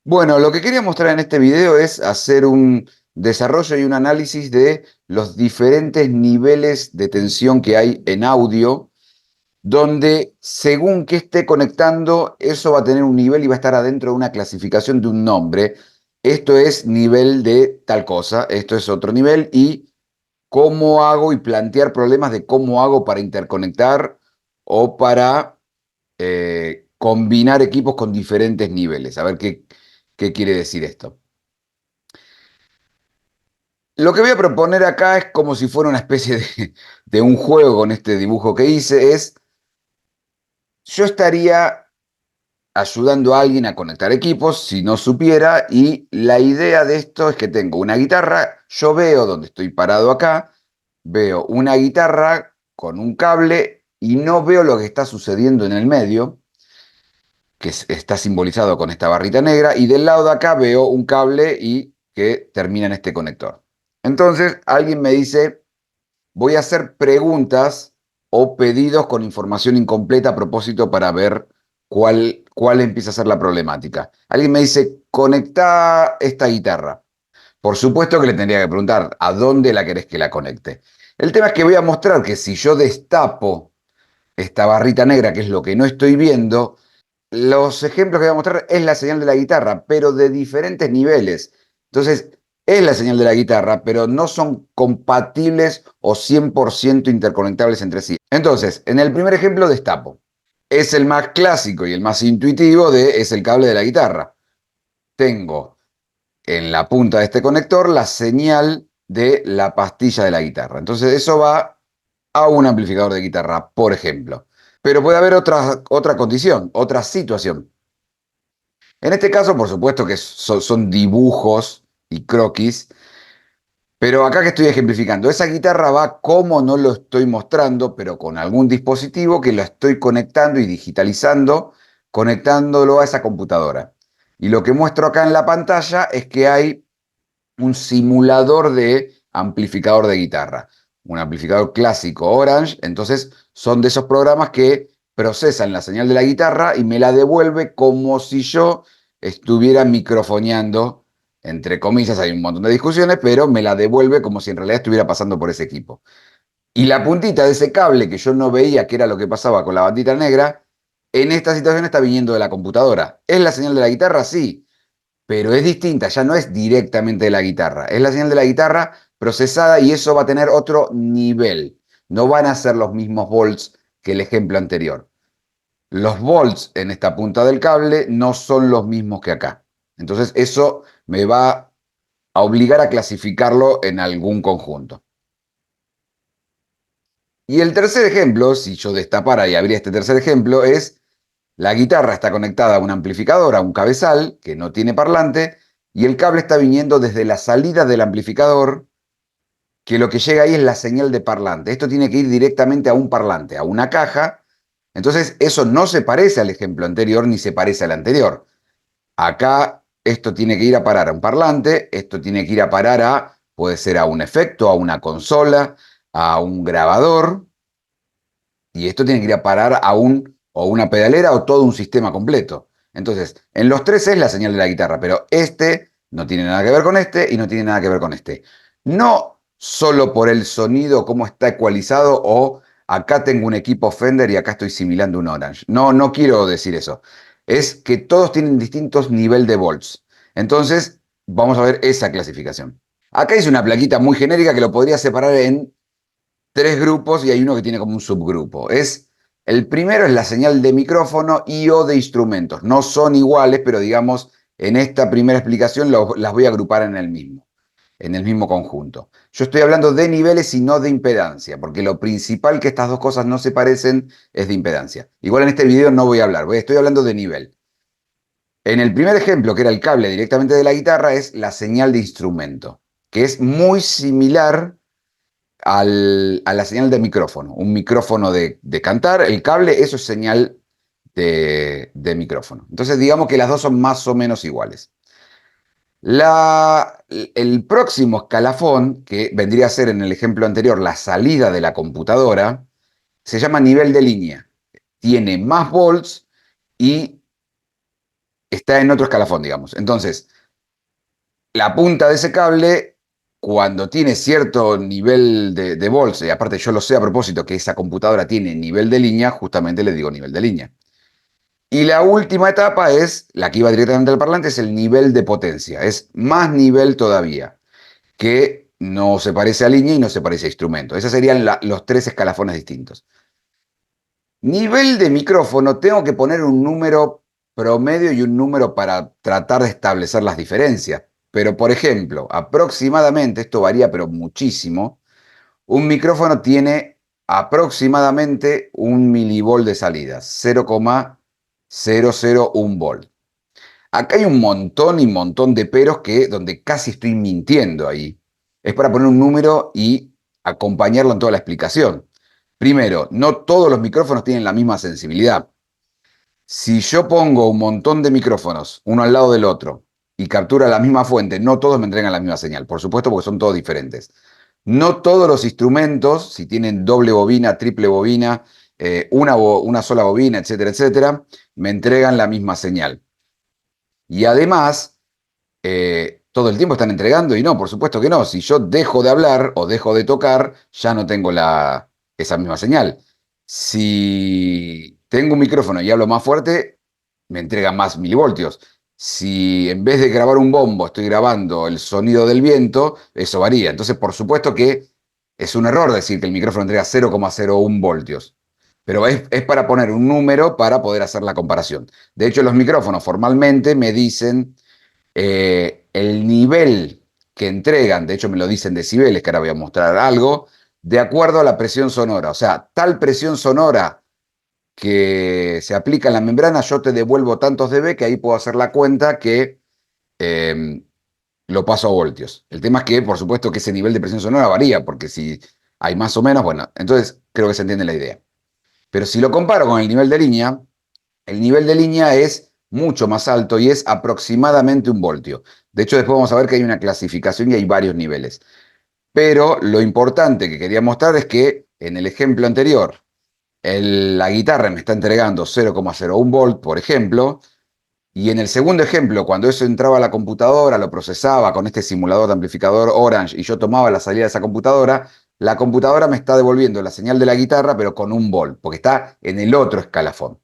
Bueno, lo que quería mostrar en este video es hacer un desarrollo y un análisis de los diferentes niveles de tensión que hay en audio, donde según que esté conectando, eso va a tener un nivel y va a estar adentro de una clasificación de un nombre. Esto es nivel de tal cosa, esto es otro nivel y cómo hago y plantear problemas de cómo hago para interconectar o para combinar equipos con diferentes niveles. A ver qué quiere decir esto. Lo que voy a proponer acá es como si fuera una especie de un juego con este dibujo que hice, es yo estaría ayudando a alguien a conectar equipos si no supiera, y la idea de esto es que tengo una guitarra, yo veo donde estoy parado acá, veo una guitarra con un cable y no veo lo que está sucediendo en el medio, que está simbolizado con esta barrita negra, y del lado de acá veo un cable y que termina en este conector. Entonces alguien me dice, voy a hacer preguntas o pedidos con información incompleta a propósito para ver cuál empieza a ser la problemática. Alguien me dice, conecta esta guitarra. Por supuesto que le tendría que preguntar, ¿a dónde la querés que la conecte? El tema es que voy a mostrar que si yo destapo esta barrita negra, que es lo que no estoy viendo, los ejemplos que voy a mostrar es la señal de la guitarra, pero de diferentes niveles. Entonces, es la señal de la guitarra, pero no son compatibles o 100% interconectables entre sí. Entonces, en el primer ejemplo destapo. Es el más clásico y el más intuitivo es el cable de la guitarra. Tengo en la punta de este conector la señal de la pastilla de la guitarra. Entonces, eso va a un amplificador de guitarra, por ejemplo. Pero puede haber otra condición, otra situación. En este caso, por supuesto que son dibujos y croquis, pero acá que estoy ejemplificando, esa guitarra va como no lo estoy mostrando, pero con algún dispositivo que lo estoy conectando y digitalizando, conectándolo a esa computadora. Y lo que muestro acá en la pantalla es que hay un simulador de amplificador de guitarra, un amplificador clásico Orange. Entonces son de esos programas que procesan la señal de la guitarra y me la devuelve como si yo estuviera microfoneando, entre comillas, hay un montón de discusiones, pero me la devuelve como si en realidad estuviera pasando por ese equipo. Y la puntita de ese cable que yo no veía que era lo que pasaba con la bandita negra, en esta situación está viniendo de la computadora. ¿Es la señal de la guitarra? Sí, pero es distinta, ya no es directamente de la guitarra, es la señal de la guitarra procesada y eso va a tener otro nivel. No van a ser los mismos volts que el ejemplo anterior. Los volts en esta punta del cable no son los mismos que acá. Entonces eso me va a obligar a clasificarlo en algún conjunto. Y el tercer ejemplo, si yo destapara y abría este tercer ejemplo, es la guitarra está conectada a un amplificador, a un cabezal que no tiene parlante, y el cable está viniendo desde la salida del amplificador, que lo que llega ahí es la señal de parlante. Esto tiene que ir directamente a un parlante, a una caja. Entonces, eso no se parece al ejemplo anterior ni se parece al anterior. Acá esto tiene que ir a parar a un parlante, esto tiene que ir a parar puede ser a un efecto, a una consola, a un grabador, y esto tiene que ir a parar o una pedalera o todo un sistema completo. Entonces, en los tres es la señal de la guitarra, pero este no tiene nada que ver con este y no tiene nada que ver con este. No solo por el sonido, cómo está ecualizado, o acá tengo un equipo Fender y acá estoy similando un Orange. No, no quiero decir eso. Es que todos tienen distintos niveles de volts. Entonces, vamos a ver esa clasificación. Acá hice una plaquita muy genérica que lo podría separar en tres grupos y hay uno que tiene como un subgrupo. El primero es la señal de micrófono y o de instrumentos. No son iguales, pero digamos, en esta primera explicación las voy a agrupar en el mismo conjunto. Yo estoy hablando de niveles y no de impedancia, porque lo principal que estas dos cosas no se parecen es de impedancia. Igual en este video no voy a hablar, estoy hablando de nivel. En el primer ejemplo, que era el cable directamente de la guitarra, es la señal de instrumento, que es muy similar a la señal de micrófono. Un micrófono de cantar, el cable, eso es señal de micrófono. Entonces digamos que las dos son más o menos iguales. El próximo escalafón, que vendría a ser en el ejemplo anterior la salida de la computadora, se llama nivel de línea. Tiene más volts y está en otro escalafón, digamos. Entonces, la punta de ese cable, cuando tiene cierto nivel de volts, y aparte yo lo sé a propósito que esa computadora tiene nivel de línea, justamente le digo nivel de línea. Y la última etapa es, la que iba directamente al parlante, es el nivel de potencia. Es más nivel todavía, que no se parece a línea y no se parece a instrumento. Esos serían los tres escalafones distintos. Nivel de micrófono, tengo que poner un número promedio y un número para tratar de establecer las diferencias. Pero, por ejemplo, aproximadamente, esto varía pero muchísimo, un micrófono tiene aproximadamente un milivolt de salida, 0,001 volt. Acá hay un montón y montón de peros que donde casi estoy mintiendo ahí. Es para poner un número y acompañarlo en toda la explicación. Primero, no todos los micrófonos tienen la misma sensibilidad. Si yo pongo un montón de micrófonos, uno al lado del otro, y captura la misma fuente, no todos me entregan la misma señal, por supuesto, porque son todos diferentes. No todos los instrumentos, si tienen doble bobina, triple bobina, una sola bobina, etcétera, etcétera, me entregan la misma señal. Y además, todo el tiempo están entregando y no, por supuesto que no. Si yo dejo de hablar o dejo de tocar, ya no tengo esa misma señal. Si tengo un micrófono y hablo más fuerte, me entrega más milivoltios. Si en vez de grabar un bombo estoy grabando el sonido del viento, eso varía. Entonces, por supuesto que es un error decir que el micrófono entrega 0,01 voltios. Pero es para poner un número para poder hacer la comparación. De hecho, los micrófonos formalmente me dicen el nivel que entregan, de hecho me lo dicen decibeles, que ahora voy a mostrar algo, de acuerdo a la presión sonora. O sea, tal presión sonora que se aplica en la membrana, yo te devuelvo tantos dB que ahí puedo hacer la cuenta que eh, lo paso a voltios. El tema es que, por supuesto, que ese nivel de presión sonora varía, porque si hay más o menos, bueno, entonces creo que se entiende la idea. Pero si lo comparo con el nivel de línea es mucho más alto y es aproximadamente un voltio. De hecho, después vamos a ver que hay una clasificación y hay varios niveles. Pero lo importante que quería mostrar es que en el ejemplo anterior, la guitarra me está entregando 0,01 volt, por ejemplo, y en el segundo ejemplo, cuando eso entraba a la computadora, lo procesaba con este simulador de amplificador Orange y yo tomaba la salida de esa computadora, la computadora me está devolviendo la señal de la guitarra, pero con un volt, porque está en el otro escalafón.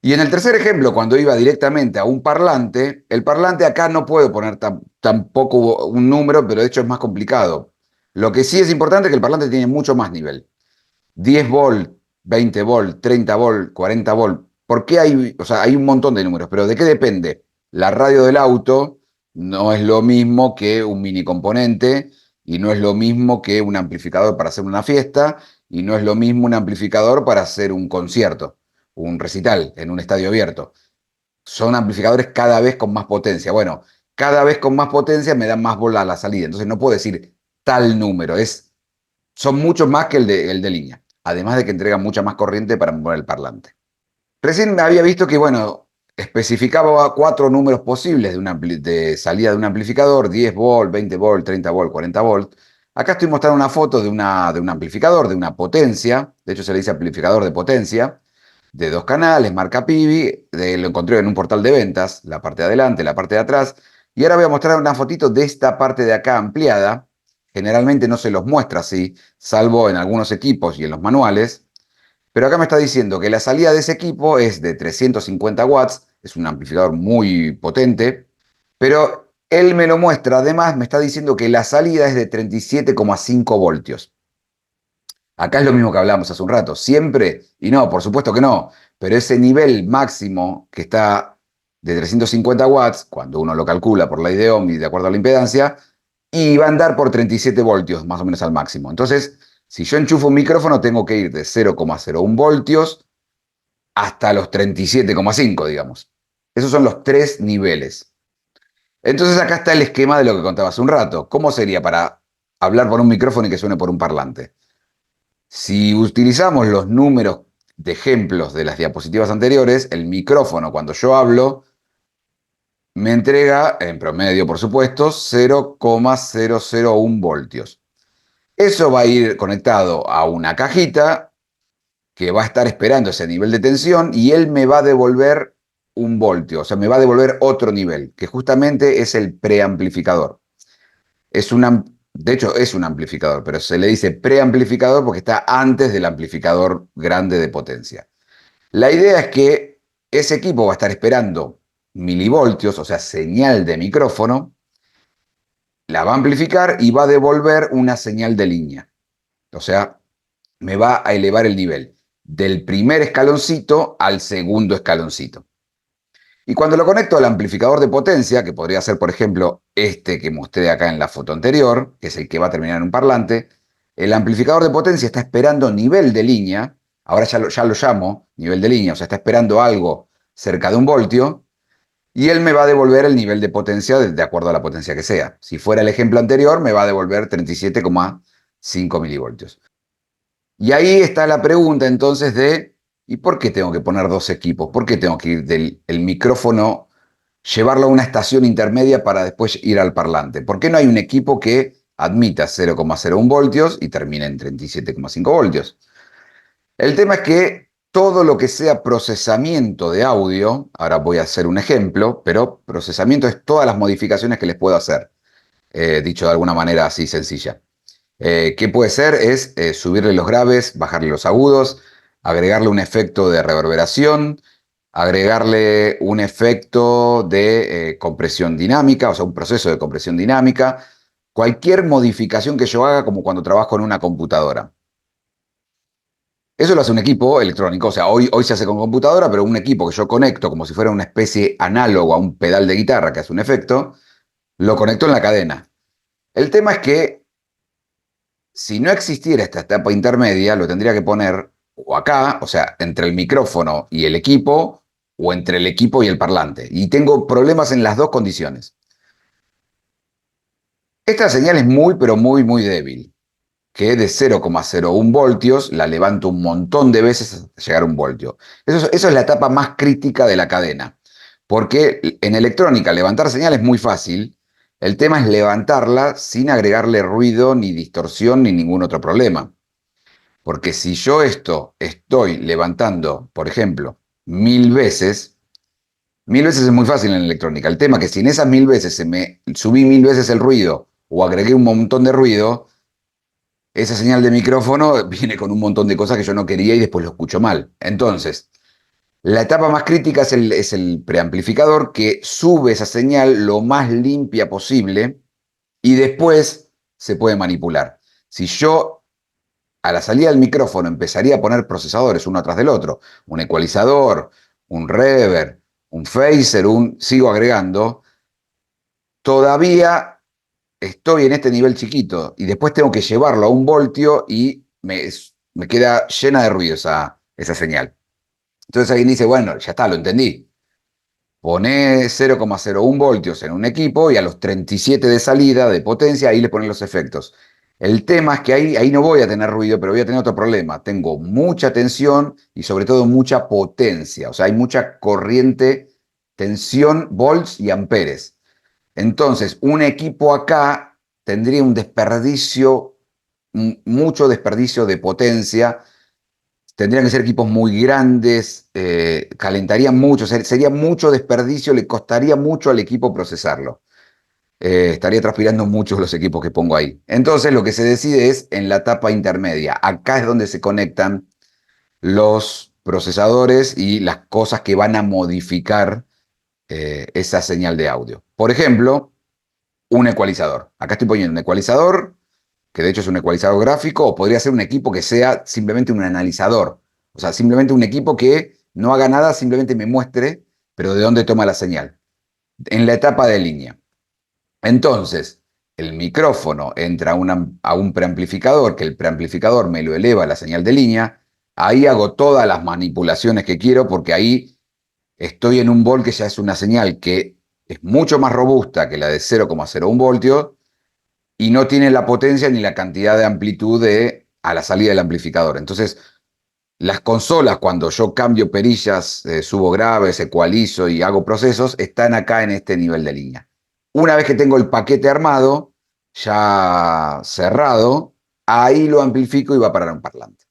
Y en el tercer ejemplo, cuando iba directamente a un parlante, el parlante acá no puedo poner tampoco un número, pero de hecho es más complicado. Lo que sí es importante es que el parlante tiene mucho más nivel. 10 volt, 20 volt, 30 volt, 40 volt. ¿Por qué hay? O sea, hay un montón de números, pero ¿de qué depende? La radio del auto no es lo mismo que un mini componente y no es lo mismo que un amplificador para hacer una fiesta y no es lo mismo un amplificador para hacer un concierto, un recital en un estadio abierto. Son amplificadores cada vez con más potencia. Bueno, cada vez con más potencia me dan más bola a la salida. Entonces no puedo decir tal número. Son muchos más que el de línea. Además de que entregan mucha más corriente para mover el parlante. Recién había visto que, bueno, especificaba cuatro números posibles de salida de un amplificador: 10 volt, 20 volt, 30 volt, 40 volt. Acá estoy mostrando una foto de un amplificador, de una potencia. De hecho, se le dice amplificador de potencia de 2 canales, marca Pivi, lo encontré en un portal de ventas, la parte de adelante, la parte de atrás, y ahora voy a mostrar una fotito de esta parte de acá ampliada. Generalmente no se los muestra así, salvo en algunos equipos y en los manuales, pero acá me está diciendo que la salida de ese equipo es de 350 watts, es un amplificador muy potente, pero él me lo muestra, además me está diciendo que la salida es de 37,5 voltios. Acá es lo mismo que hablábamos hace un rato, siempre, y no, por supuesto que no, pero ese nivel máximo que está de 350 watts, cuando uno lo calcula por ley de Ohm y de acuerdo a la impedancia, y va a andar por 37 voltios más o menos al máximo. Entonces, si yo enchufo un micrófono, tengo que ir de 0,01 voltios hasta los 37,5, digamos. Esos son los tres niveles. Entonces acá está el esquema de lo que contaba hace un rato. ¿Cómo sería para hablar por un micrófono y que suene por un parlante? Si utilizamos los números de ejemplos de las diapositivas anteriores, el micrófono, cuando yo hablo, me entrega, en promedio por supuesto, 0,001 voltios. Eso va a ir conectado a una cajita que va a estar esperando ese nivel de tensión y él me va a devolver un voltio, o sea, me va a devolver otro nivel, que justamente es el preamplificador. De hecho, es un amplificador, pero se le dice preamplificador porque está antes del amplificador grande de potencia. La idea es que ese equipo va a estar esperando milivoltios, o sea, señal de micrófono, la va a amplificar y va a devolver una señal de línea. O sea, me va a elevar el nivel del primer escaloncito al segundo escaloncito. Y cuando lo conecto al amplificador de potencia, que podría ser, por ejemplo, este que mostré acá en la foto anterior, que es el que va a terminar en un parlante, el amplificador de potencia está esperando nivel de línea, ahora ya lo llamo nivel de línea, o sea, está esperando algo cerca de un voltio, y él me va a devolver el nivel de potencia de acuerdo a la potencia que sea. Si fuera el ejemplo anterior, me va a devolver 37,5 milivoltios. Y ahí está la pregunta entonces de, ¿y por qué tengo que poner dos equipos? ¿Por qué tengo que ir del el micrófono, llevarlo a una estación intermedia para después ir al parlante? ¿Por qué no hay un equipo que admita 0,01 voltios y termine en 37,5 voltios? El tema es que todo lo que sea procesamiento de audio, ahora voy a hacer un ejemplo, pero procesamiento es todas las modificaciones que les puedo hacer, dicho de alguna manera así sencilla. ¿Qué puede ser? Es subirle los graves, bajarle los agudos, agregarle un efecto de reverberación, agregarle un efecto de compresión dinámica, o sea, un proceso de compresión dinámica, cualquier modificación que yo haga como cuando trabajo en una computadora. Eso lo hace un equipo electrónico, o sea, hoy se hace con computadora, pero un equipo que yo conecto como si fuera una especie análogo a un pedal de guitarra que hace un efecto, lo conecto en la cadena. El tema es que si no existiera esta etapa intermedia, lo tendría que poner o acá, o sea, entre el micrófono y el equipo, o entre el equipo y el parlante. Y tengo problemas en las dos condiciones. Esta señal es muy, pero muy, muy débil, que de 0,01 voltios la levanto un montón de veces hasta llegar a un voltio. Eso es la etapa más crítica de la cadena, porque en electrónica levantar señal es muy fácil, el tema es levantarla sin agregarle ruido, ni distorsión, ni ningún otro problema. Porque si yo esto estoy levantando, por ejemplo, 1000 veces es muy fácil en electrónica. El tema es que si en esas 1000 veces se me subí 1000 veces el ruido o agregué un montón de ruido, esa señal de micrófono viene con un montón de cosas que yo no quería y después lo escucho mal. Entonces, la etapa más crítica es el preamplificador que sube esa señal lo más limpia posible y después se puede manipular. Si yo a la salida del micrófono empezaría a poner procesadores uno atrás del otro, un ecualizador, un reverb, un phaser, sigo agregando, todavía estoy en este nivel chiquito y después tengo que llevarlo a un voltio y me queda llena de ruido esa señal. Entonces alguien dice, bueno, ya está, lo entendí. Poné 0,01 voltios en un equipo y a los 37 de salida de potencia ahí le ponen los efectos. El tema es que ahí no voy a tener ruido, pero voy a tener otro problema. Tengo mucha tensión y sobre todo mucha potencia. O sea, hay mucha corriente, tensión, volts y amperes. Entonces, un equipo acá tendría un desperdicio, mucho desperdicio de potencia. Tendrían que ser equipos muy grandes, calentarían mucho, sería mucho desperdicio, le costaría mucho al equipo procesarlo. Estaría transpirando mucho los equipos que pongo ahí. Entonces lo que se decide es en la etapa intermedia. Acá es donde se conectan los procesadores y las cosas que van a modificar esa señal de audio. Por ejemplo, un ecualizador. Acá estoy poniendo un ecualizador, que de hecho es un ecualizador gráfico, o podría ser un equipo que sea simplemente un analizador. O sea, simplemente un equipo que no haga nada, simplemente me muestre, pero de dónde toma la señal. En la etapa de línea. Entonces, el micrófono entra a un preamplificador, que el preamplificador me lo eleva a la señal de línea. Ahí hago todas las manipulaciones que quiero, porque ahí estoy en un volt que ya es una señal que es mucho más robusta que la de 0,01 voltios y no tiene la potencia ni la cantidad de amplitud a la salida del amplificador. Entonces, las consolas, cuando yo cambio perillas, subo graves, ecualizo y hago procesos, están acá en este nivel de línea. Una vez que tengo el paquete armado, ya cerrado, ahí lo amplifico y va a parar un parlante.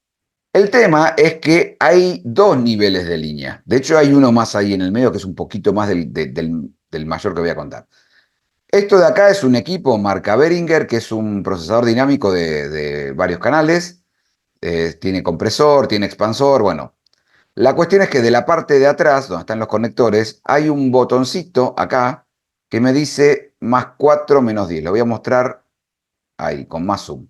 El tema es que hay dos niveles de línea. De hecho, hay uno más ahí en el medio que es un poquito más del mayor que voy a contar. Esto de acá es un equipo marca Behringer, que es un procesador dinámico de varios canales. Tiene compresor, tiene expansor. Bueno, la cuestión es que de la parte de atrás, donde están los conectores, hay un botoncito acá que me dice +4 -10. Lo voy a mostrar ahí, con más zoom.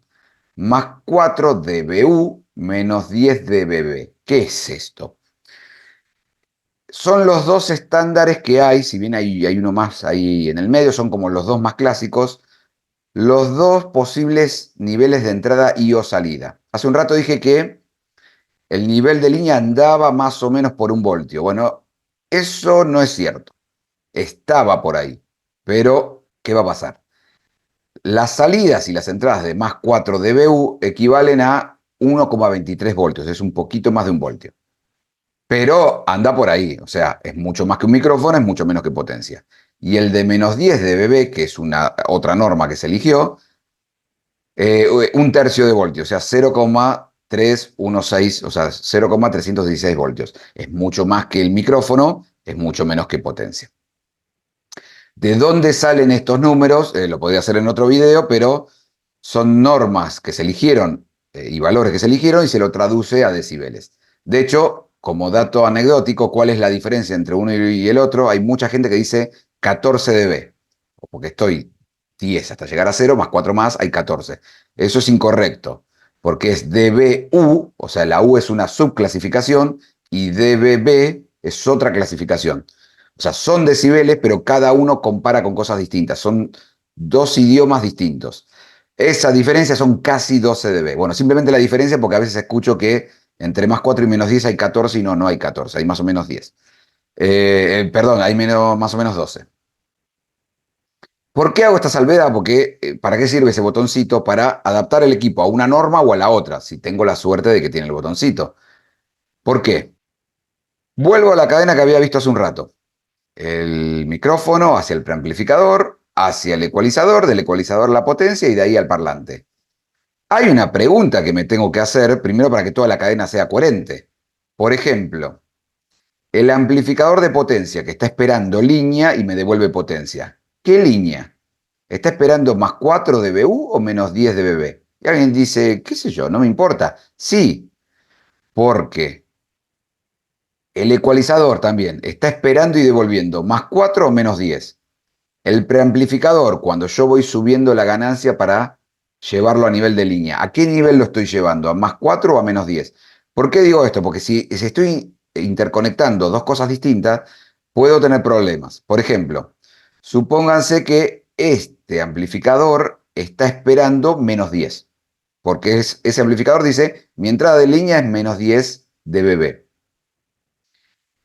+4 dBu -10 dBb. ¿Qué es esto? Son los dos estándares que hay, si bien hay uno más ahí en el medio, son como los dos más clásicos, los dos posibles niveles de entrada y o salida. Hace un rato dije que el nivel de línea andaba más o menos por 1 voltio. Bueno, eso no es cierto. Estaba por ahí. Pero, ¿qué va a pasar? Las salidas y las entradas de +4 dBu equivalen a 1,23 voltios. Es un poquito más de 1 voltio. Pero anda por ahí. O sea, es mucho más que un micrófono, es mucho menos que potencia. Y el de -10 dBb, que es una otra norma que se eligió, 1/3 de voltio, o sea, 0,316, o sea, 0,316 voltios. Es mucho más que el micrófono, es mucho menos que potencia. ¿De dónde salen estos números? Lo podría hacer en otro video, pero son normas que se eligieron y valores que se eligieron y se lo traduce a decibeles. De hecho, como dato anecdótico, ¿cuál es la diferencia entre uno y el otro? Hay mucha gente que dice 14 dB, porque estoy 10 hasta llegar a 0, más 4 más, hay 14. Eso es incorrecto, porque es dBu, o sea, la U es una subclasificación y dBb es otra clasificación. O sea, son decibeles, pero cada uno compara con cosas distintas. Son dos idiomas distintos. Esa diferencia son casi 12 dB. Bueno, simplemente la diferencia porque a veces escucho que entre +4 y -10 hay 14 y no hay 14, hay más o menos 10. Perdón, hay más o menos 12. ¿Por qué hago esta salvedad? Porque ¿para qué sirve ese botoncito? Para adaptar el equipo a una norma o a la otra, si tengo la suerte de que tiene el botoncito. ¿Por qué? Vuelvo a la cadena que había visto hace un rato. El micrófono hacia el preamplificador, hacia el ecualizador, del ecualizador la potencia y de ahí al parlante. Hay una pregunta que me tengo que hacer primero para que toda la cadena sea coherente. Por ejemplo, el amplificador de potencia que está esperando línea y me devuelve potencia. ¿Qué línea? ¿Está esperando +4 dBu o -10 dBb? Y alguien dice, qué sé yo, no me importa. Sí, porque el ecualizador también está esperando y devolviendo +4 o -10. El preamplificador, cuando yo voy subiendo la ganancia para llevarlo a nivel de línea, ¿a qué nivel lo estoy llevando? ¿A +4 o a -10? ¿Por qué digo esto? Porque si estoy interconectando dos cosas distintas, puedo tener problemas. Por ejemplo, supónganse que este amplificador está esperando -10, porque ese amplificador dice, mi entrada de línea es -10 dBb.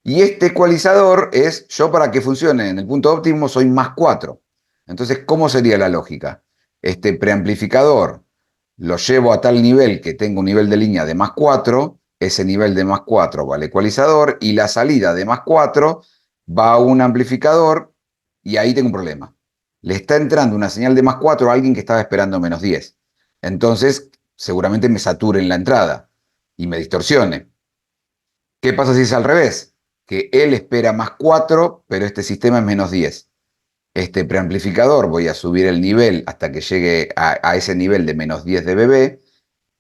Y este ecualizador es, yo para que funcione en el punto óptimo soy +4. Entonces, ¿cómo sería la lógica? Este preamplificador lo llevo a tal nivel que tengo un nivel de línea de +4, ese nivel de +4 va al ecualizador y la salida de +4 va a un amplificador y ahí tengo un problema. Le está entrando una señal de +4 a alguien que estaba esperando -10. Entonces, seguramente me sature en la entrada y me distorsione. ¿Qué pasa si es al revés? Que él espera +4, pero este sistema es -10. Este preamplificador voy a subir el nivel hasta que llegue a ese nivel de -10 dBb.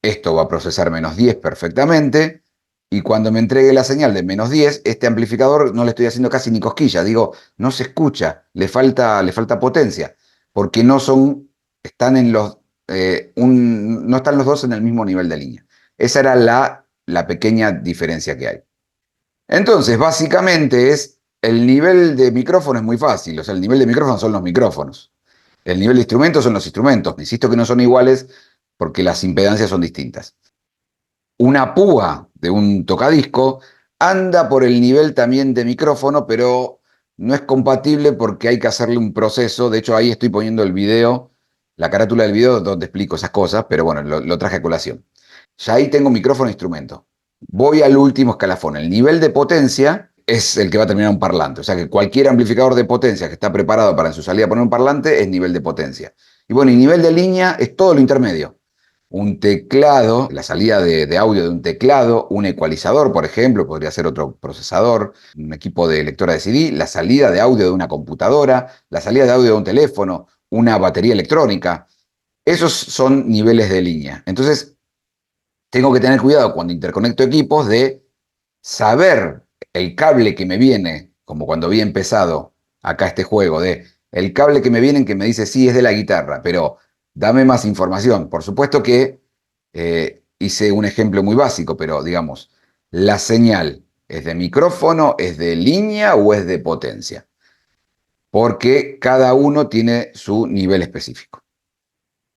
Esto va a procesar -10 perfectamente. Y cuando me entregue la señal de -10, este amplificador no le estoy haciendo casi ni cosquilla. Digo, no se escucha, le falta potencia. Porque no son, están en los, no están los dos en el mismo nivel de línea. Esa era la pequeña diferencia que hay. Entonces, básicamente el nivel de micrófono es muy fácil, o sea, el nivel de micrófono son los micrófonos. El nivel de instrumentos son los instrumentos. Insisto que no son iguales porque las impedancias son distintas. Una púa de un tocadisco anda por el nivel también de micrófono, pero no es compatible porque hay que hacerle un proceso. De hecho, ahí estoy poniendo el video, la carátula del video donde explico esas cosas, pero bueno, lo traje a colación. Ya ahí tengo micrófono e instrumento. Voy al último escalafón. El nivel de potencia es el que va a terminar un parlante. O sea que cualquier amplificador de potencia que está preparado para en su salida poner un parlante es nivel de potencia. Y bueno, y nivel de línea es todo lo intermedio. un teclado, la salida de audio de un teclado, un ecualizador, por ejemplo, podría ser otro procesador, un equipo de lectora de CD, la salida de audio de una computadora, la salida de audio de un teléfono, una batería electrónica. Esos son niveles de línea. Entonces, tengo que tener cuidado cuando interconecto equipos de saber el cable que me viene, como cuando había empezado acá este juego, de el cable que me viene que me dice sí es de la guitarra, pero dame más información. Por supuesto que hice un ejemplo muy básico, pero digamos, la señal es de micrófono, es de línea o es de potencia, porque cada uno tiene su nivel específico.